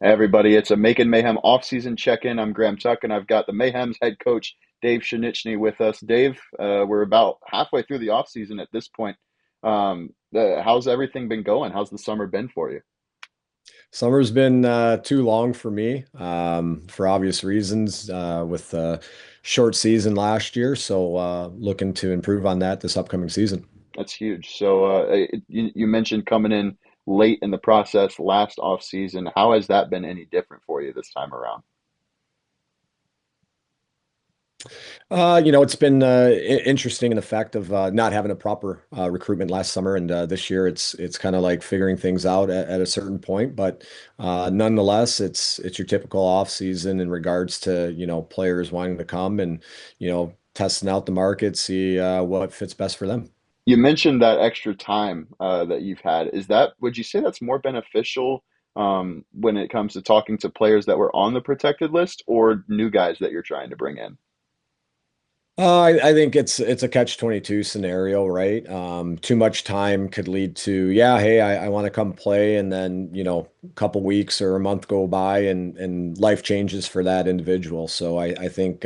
Hey everybody, it's a Macon Mayhem off-season check-in. I'm Graham Tuck, and I've got the Mayhem's head coach, Dave Pszenyczny, with us. Dave, we're about halfway through the off-season at this point. How's everything been going? How's the summer been for you? Summer's been too long for me for obvious reasons with the short season last year. So looking to improve on that this upcoming season. That's huge. So you mentioned coming in late in the process last off-season. How has that been any different for you this time around? It's been interesting in the fact of not having a proper recruitment last summer, and this year it's kind of like figuring things out at a certain point. But nonetheless, it's your typical off season in regards to players wanting to come and testing out the market, see what fits best for them. You mentioned that extra time that you've had. Would you say that's more beneficial when it comes to talking to players that were on the protected list or new guys that you're trying to bring in? I think it's a catch-22 scenario, right? Too much time could lead to, yeah, hey, I want to come play, and then, a couple weeks or a month go by and life changes for that individual. So I think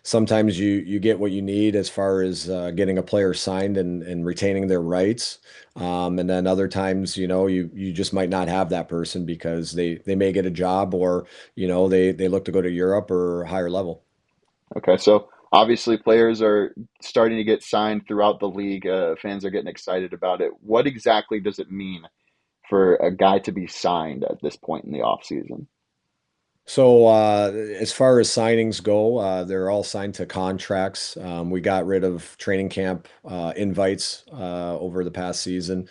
sometimes you get what you need as far as getting a player signed and retaining their rights. And then other times, you just might not have that person because they may get a job or, they look to go to Europe or higher level. Okay, so obviously players are starting to get signed throughout the league. Fans are getting excited about it. What exactly does it mean for a guy to be signed at this point in the offseason? So, as far as signings go, they're all signed to contracts. We got rid of training camp invites over the past season.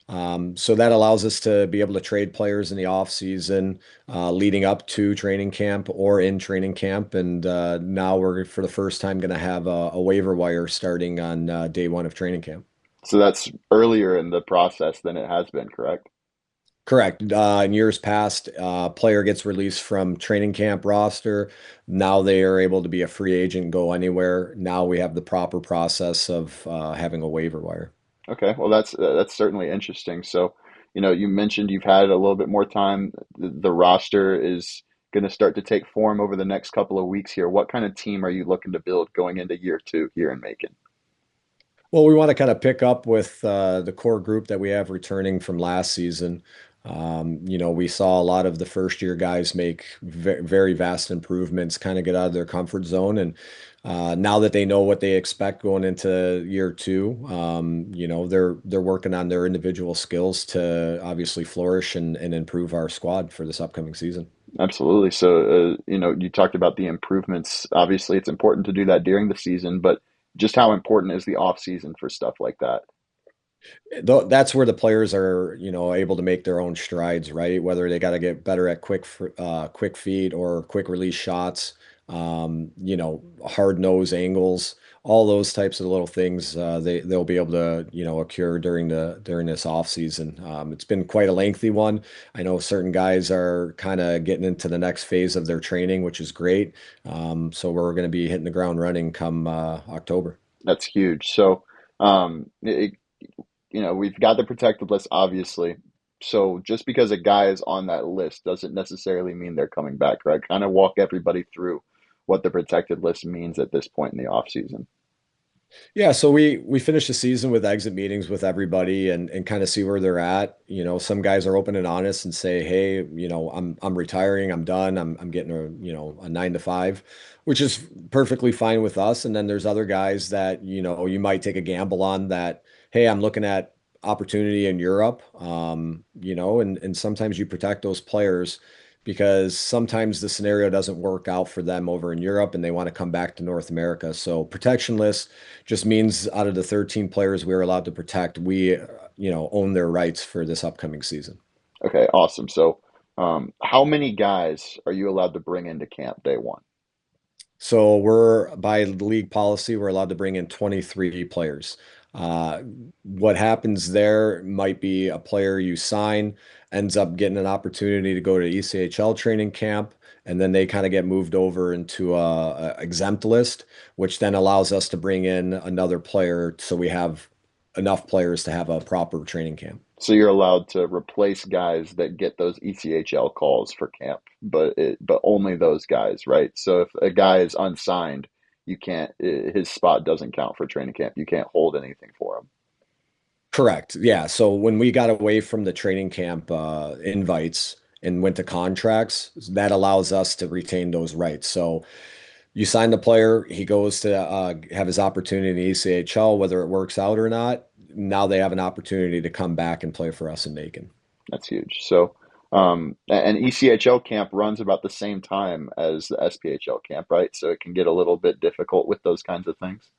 So that allows us to be able to trade players in the off season, leading up to training camp or in training camp. And now we're for the first time going to have a waiver wire starting on day one of training camp. So that's earlier in the process than it has been, correct? Correct. In years past, player gets released from training camp roster. Now they are able to be a free agent, go anywhere. Now we have the proper process of having a waiver wire. Okay, well that's certainly interesting. So, you mentioned you've had a little bit more time. The roster is going to start to take form over the next couple of weeks here. What kind of team are you looking to build going into year two here in Macon? Well, we want to kind of pick up with the core group that we have returning from last season. We saw a lot of the first year guys make very vast improvements, kind of get out of their comfort zone. And now that they know what they expect going into year two, they're working on their individual skills to obviously flourish and improve our squad for this upcoming season. Absolutely. So, you talked about the improvements. Obviously, it's important to do that during the season, but just how important is the off season for stuff like that? That's where the players are, able to make their own strides, right? Whether they got to get better at quick feet or quick release shots, hard nose angles, all those types of little things, they'll be able to, occur during this off season. It's been quite a lengthy one. I know certain guys are kind of getting into the next phase of their training, which is great. So we're going to be hitting the ground running come October. That's huge. So, um, it, we've got the protected list, obviously. So just because a guy is on that list doesn't necessarily mean they're coming back, right? Kind of walk everybody through what the protected list means at this point in the off season. Yeah, so we finish the season with exit meetings with everybody and kind of see where they're at. Some guys are open and honest and say, "Hey, I'm retiring, I'm done, I'm getting a 9 to 5," which is perfectly fine with us. And then there's other guys that, you might take a gamble on that, "Hey, I'm looking at opportunity in Europe." And sometimes you protect those players because sometimes the scenario doesn't work out for them over in Europe and they want to come back to North America. So protection list just means out of the 13 players we are allowed to protect, we, own their rights for this upcoming season. Okay, awesome. So, how many guys are you allowed to bring into camp day one? So we're by league policy, we're allowed to bring in 23 players. Uh, what happens there might be a player you sign ends up getting an opportunity to go to ECHL training camp, and then they kind of get moved over into a exempt list, which then allows us to bring in another player so we have enough players to have a proper training camp. So you're allowed to replace guys that get those ECHL calls for camp, but only those guys, right? So if a guy is unsigned, you can't his spot doesn't count for training camp. You can't hold anything for him. Correct. Yeah. So when we got away from the training camp invites and went to contracts, that allows us to retain those rights. So you sign the player, he goes to have his opportunity in the ECHL, whether it works out or not. Now they have an opportunity to come back and play for us in Macon. That's huge. So an ECHL camp runs about the same time as the SPHL camp, right? So it can get a little bit difficult with those kinds of things.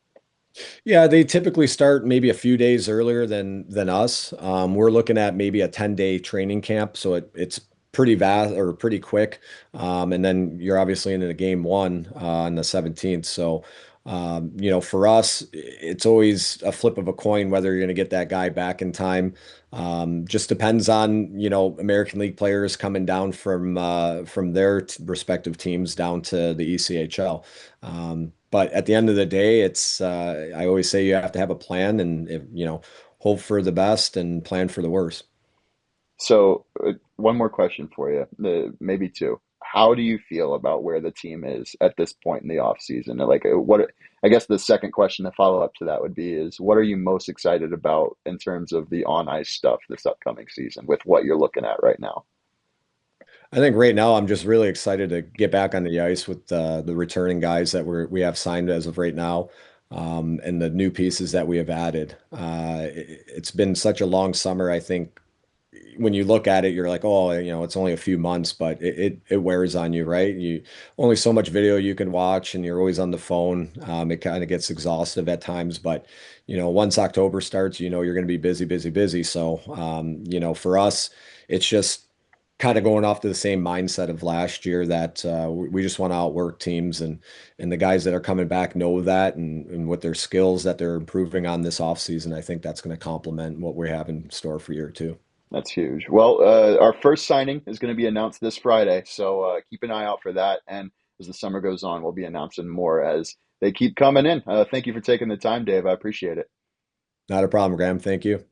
Yeah, they typically start maybe a few days earlier than us. We're looking at maybe a 10-day training camp, so it's pretty vast or pretty quick. And then you're obviously into the game one on the 17th. So, for us, it's always a flip of a coin whether you're going to get that guy back in time. Just depends on, American League players coming down from their respective teams down to the ECHL. But at the end of the day, I always say you have to have a plan and hope for the best and plan for the worst. So one more question for you, maybe two. How do you feel about where the team is at this point in the off season? Like, what? I guess the second question to follow up to that would be is what are you most excited about in terms of the on ice stuff this upcoming season with what you're looking at right now? I think right now I'm just really excited to get back on the ice with the returning guys that we have signed as of right now, and the new pieces that we have added. It's been such a long summer. I think when you look at it, you're like, oh, it's only a few months, but it wears on you, right? You only so much video you can watch, and you're always on the phone. It kind of gets exhaustive at times, but once October starts, you're going to be busy, busy, busy. So, for us, it's just kind of going off to the same mindset of last year that we just want to outwork teams, and the guys that are coming back know that, and with their skills that they're improving on this offseason, I think that's going to complement what we have in store for year two. That's huge. Well, our first signing is going to be announced this Friday, so keep an eye out for that. And as the summer goes on, we'll be announcing more as they keep coming in. Thank you for taking the time, Dave. I appreciate it. Not a problem, Graham. Thank you.